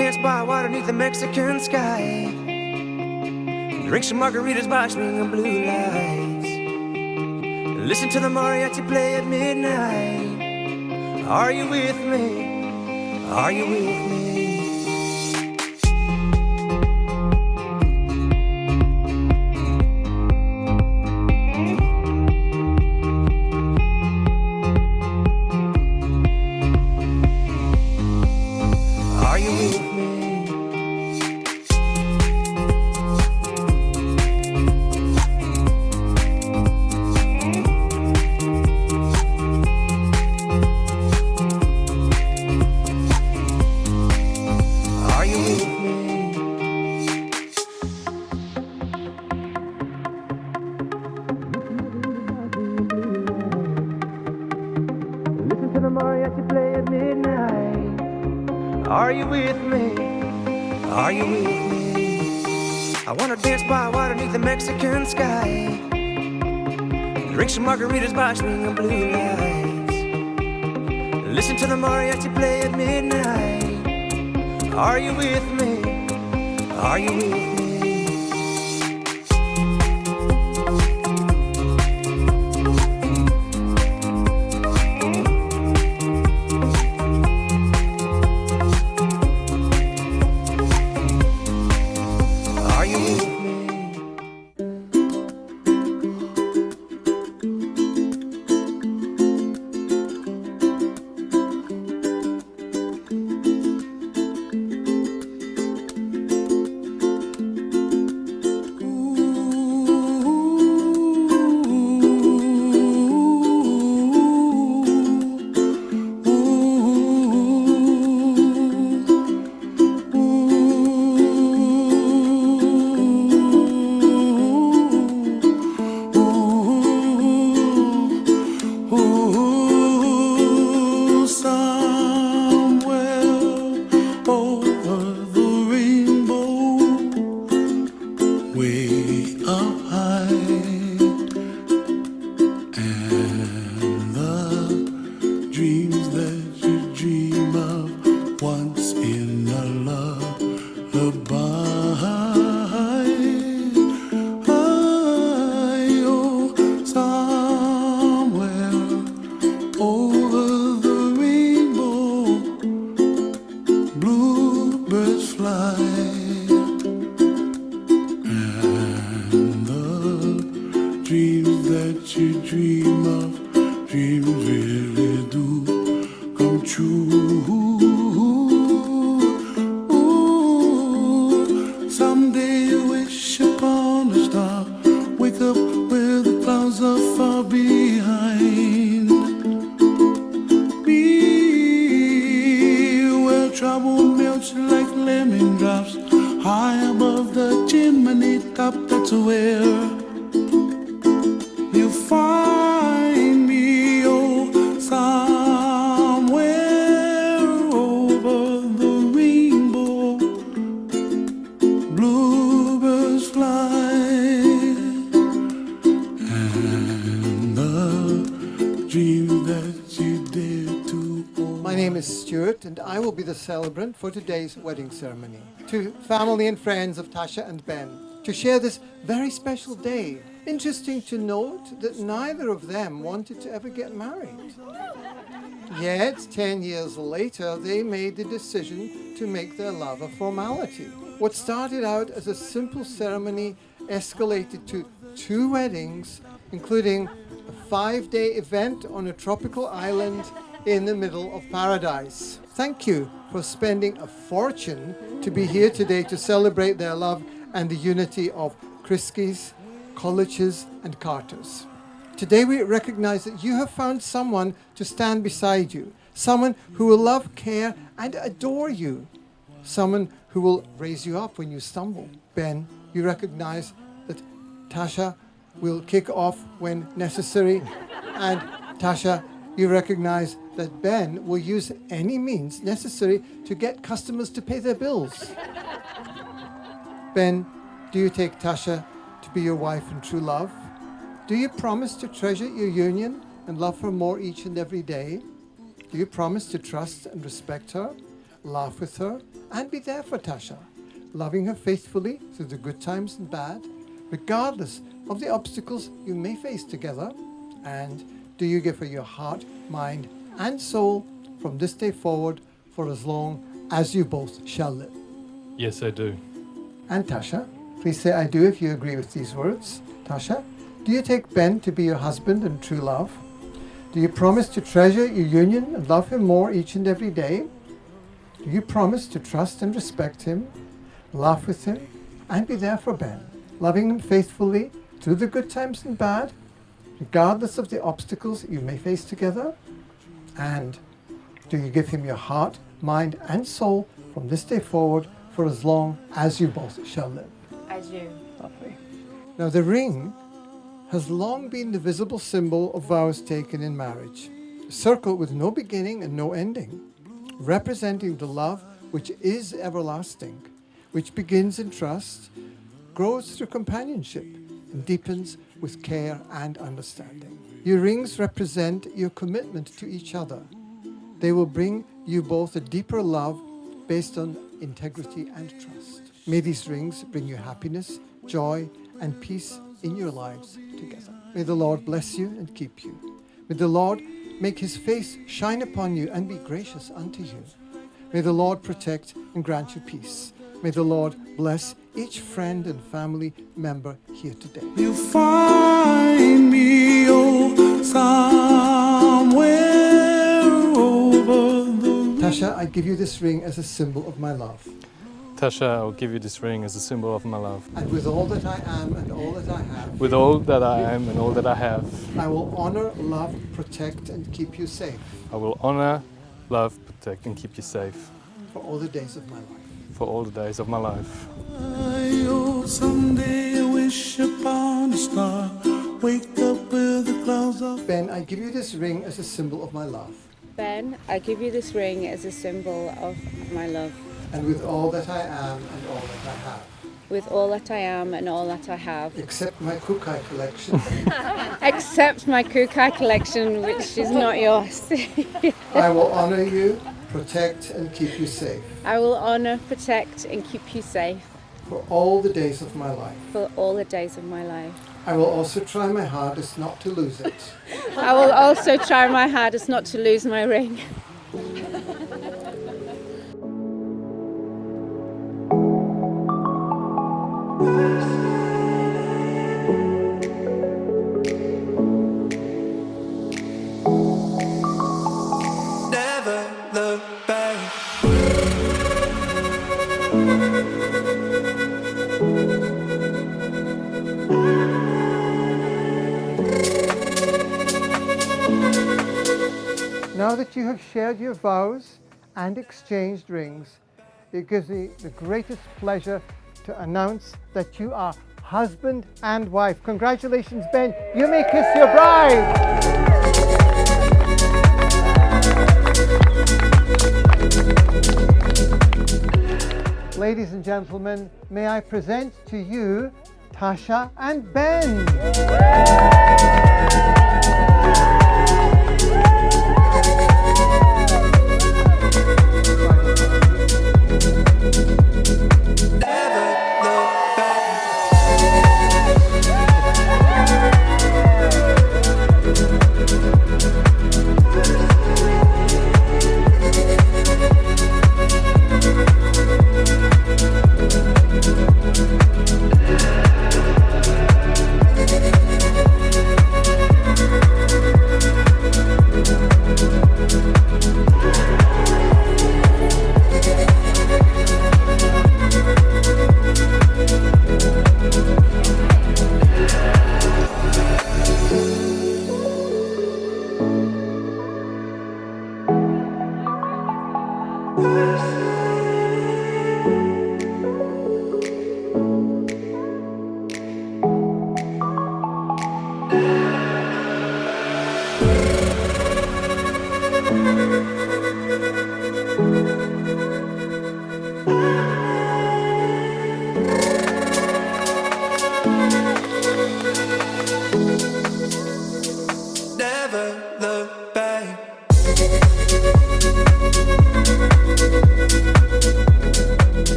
dance by water beneath the Mexican sky. Drink some margaritas by swinging blue lights. Listen to the mariachi play at midnight. Are you with me? Are you with me? Are you with me? Are you with me? I wanna dance by water beneath the Mexican sky. Drink some margaritas by swinging blue lights. Listen to the mariachi play at midnight. Are you with me? Are you with me? Celebrant for today's wedding ceremony. To family and friends of Tasha and Ben, to share this very special day. Interesting to note that neither of them wanted to ever get married. Yet, 10 years later, they made the decision to make their love a formality. What started out as a simple ceremony escalated to 2 weddings, including a 5-day event on a tropical island in the middle of paradise. Thank you for spending a fortune to be here today to celebrate their love and the unity of Kriskis, Colliches and Carters. Today we recognize that you have found someone to stand beside you, someone who will love, care and adore you, someone who will raise you up when you stumble. Ben, you recognize that Tasha will kick off when necessary, and Tasha, you recognize that Ben will use any means necessary to get customers to pay their bills. Ben, do you take Tasha to be your wife and true love? Do you promise to treasure your union and love her more each and every day? Do you promise to trust and respect her? laugh with her, and be there for Tasha, loving her faithfully through the good times and bad, regardless of the obstacles you may face together? And do you give her your heart, mind, and soul from this day forward for as long as you both shall live? Yes, I do. And Tasha, please say I do if you agree with these words. Tasha, do you take Ben to be your husband and true love? Do you promise to treasure your union and love him more each and every day? Do you promise to trust and respect him, laugh with him, and be there for Ben, loving him faithfully through the good times and bad, regardless of the obstacles you may face together? And do you give him your heart, mind, and soul from this day forward for as long as you both shall live? I do. Lovely. Now, the ring has long been the visible symbol of vows taken in marriage, a circle with no beginning and no ending, representing the love which is everlasting, which begins in trust, grows through companionship, and deepens with care and understanding. Your rings represent your commitment to each other. They will bring you both a deeper love based on integrity and trust. May these rings bring you happiness, joy, and peace in your lives together. May the Lord bless you and keep you. May the Lord make his face shine upon you and be gracious unto you. May the Lord protect and grant you peace. May the Lord bless each friend and family member here today. You find me somewhere over the... Tasha, I give you this ring as a symbol of my love. Tasha, I'll give you this ring as a symbol of my love. And with all that I am and all that I have, With all that I am and all that I have, I will honor, love, protect, and keep you safe I will honor, love, protect, and keep you safe for all the days of my life. for all the days of my life. Oh, someday I wish upon a star, wake up with the clouds of... Ben, I give you this ring as a symbol of my love. Ben, I give you this ring as a symbol of my love. And with all that I am and all that I have, With all that I am and all that I have, except my Kukai collection, except my Kukai collection, which is not yours. I will honor you, protect, and keep you safe I will honor, protect, and keep you safe for all the days of my life. for all the days of my life. I will also try my hardest not to lose it. I will also try my hardest not to lose my ring. Never look back. Now that you have shared your vows and exchanged rings, it gives me the greatest pleasure to announce that you are husband and wife. Congratulations, Ben. You may kiss your bride. Ladies and gentlemen, may I present to you Tasha and Ben.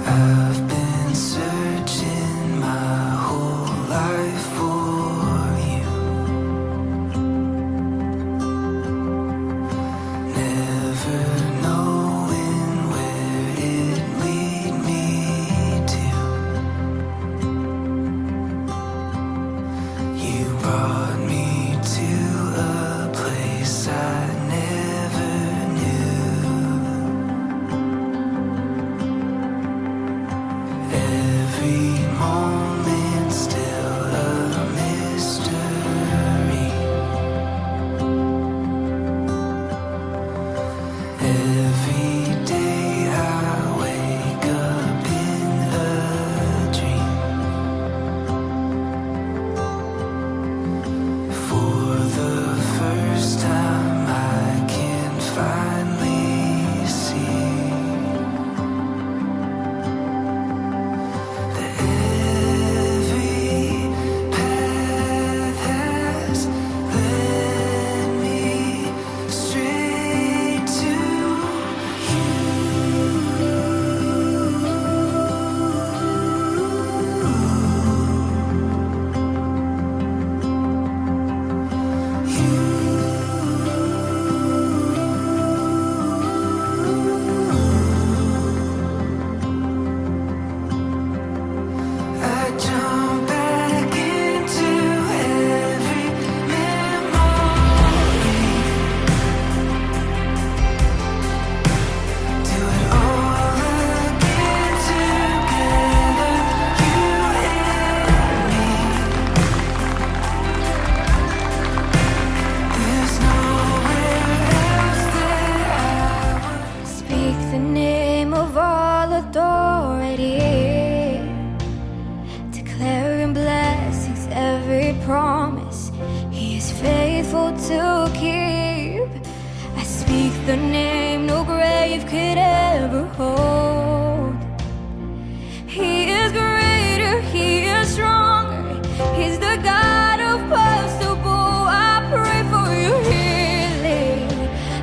I've been searching my whole life for you, never knowing where it'd lead me to. You brought me to a place I never knew. Every moment still a mystery. Every day I wake up in a dream. For the first time I can finally see that every path has led me straight to I jump back into every memory. Do it all again together, you and me. There's nowhere else that I would Speak the name of all authority, declaring blessings, every promise He is faithful to keep. I speak the name no grave could ever hold. He is greater, He is stronger, He's the God of possible. I pray for your healing,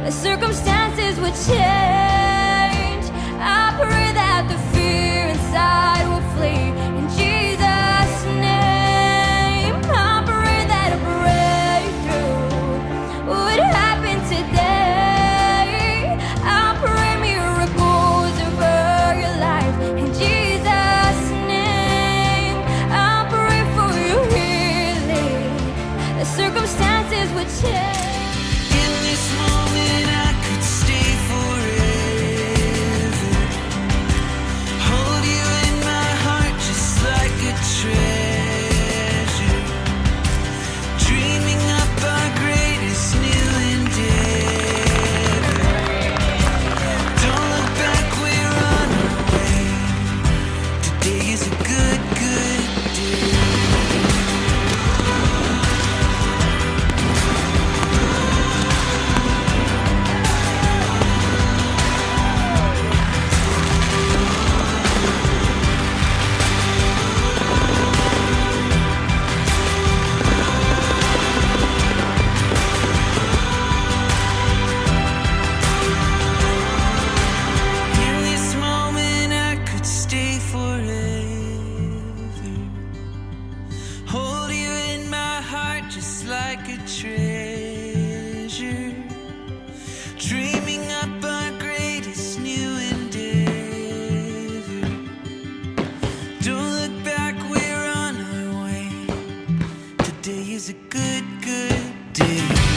the circumstances would change. I pray that the fear inside will flee. In Jesus' name, I pray that a breakthrough would happen today. I pray miracles over your life. In Jesus' name, I pray for your healing, the circumstances would change. In this moment I could stay forever. Hold you in my heart just like a treasure. Dreaming up our greatest new endeavor. Don't look back, we're on our way. Today is a good, good day. In this moment I could stay forever. Hold you in my heart just like a treasure. Dreaming up our greatest new endeavor. Don't look back, we're on our way. Today is a good, good day.